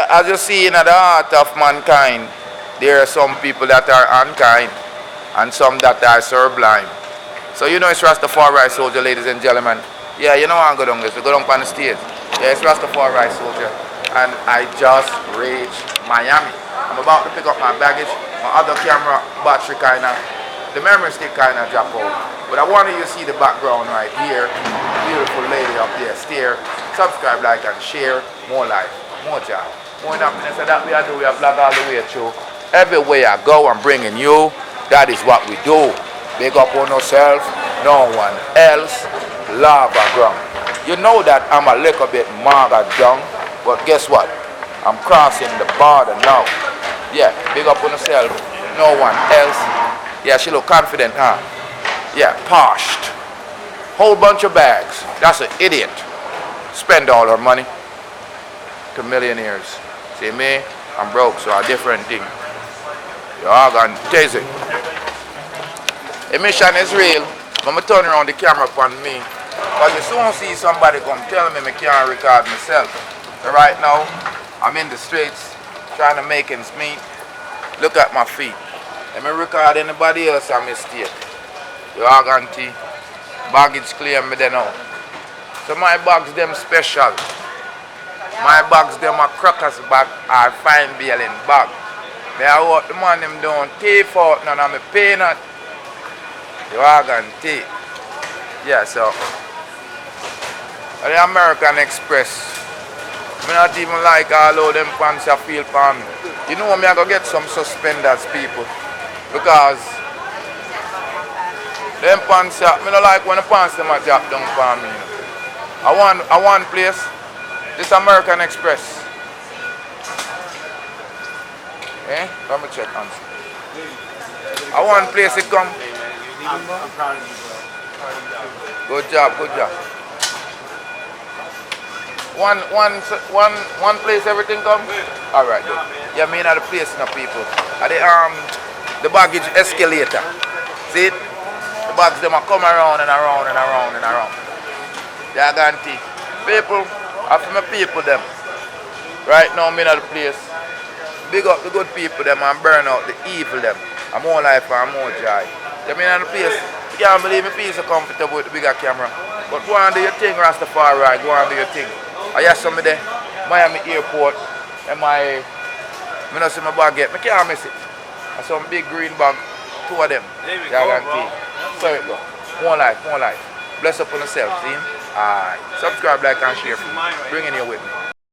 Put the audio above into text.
as you see in the heart of mankind, there are some people that are unkind and some that are sublime. So you know it's Rastafari Soldier, ladies and gentlemen. Yeah, you know I'm going to go down on the stage. Yeah, it's Rastafari Soldier. And I just reached Miami. I'm about to pick up my baggage. My other camera battery the memory stick drop out. But I wanted you to see the background right here. Beautiful lady up there. Steer. Subscribe, like, and share. More life, more joy, more happiness. And that we are doing. We are vlog all the way through. Everywhere I go, I'm bringing you. That is what we do. Big up on yourself. No one else. Lava ground. You know that I'm a little bit maga down. But guess what? I'm crossing the border now. Yeah, big up on yourself. No one else. Yeah, she look confident, huh? Yeah, poshed. Whole bunch of bags. That's an idiot. Spend all her money to millionaires. See me? I'm broke, so a different thing. You all gone crazy. The mission is real. I'm going to turn around the camera upon me. Because you soon see somebody come tell me I can't record myself. So right now, I'm in the streets trying to make ends meet. Look at my feet. Let me record anybody else on mistake. You all gone to baggage claim me then now. So my bags them special. My bags them a crackers bag or fine bailing bag. Me I want the man them don't thief out none of me pay not. You all gone to. Yeah, so the American Express. I not even like all of them pants I feel for me. You know me I go get some suspenders people. Because them pants I don't like when the pants them a drop down for me. I want place. This American Express. Eh? Let me check on. I want place it come. Good job, good job. One place everything come? Alright, good. Yeah, me not the place no people. At the baggage escalator. See it? The bags them are come around and around and around and around. They are guaranteed. People, after my people them. Right now I'm in the place. Big up the good people them and burn out the evil them. I'm more life and more joy. You mean in the place? You can't believe me feel so comfortable with the bigger camera. But go and do your thing, Rastafari, go and do your thing. I hear somebody there, Miami Airport, and I don't see my bag yet. I can't miss it. And some big green bag, two of them. There we go, bro. So it go. More life, more life. Bless up on yourself, see? Alright. Subscribe, like, and share. Bring in here with me.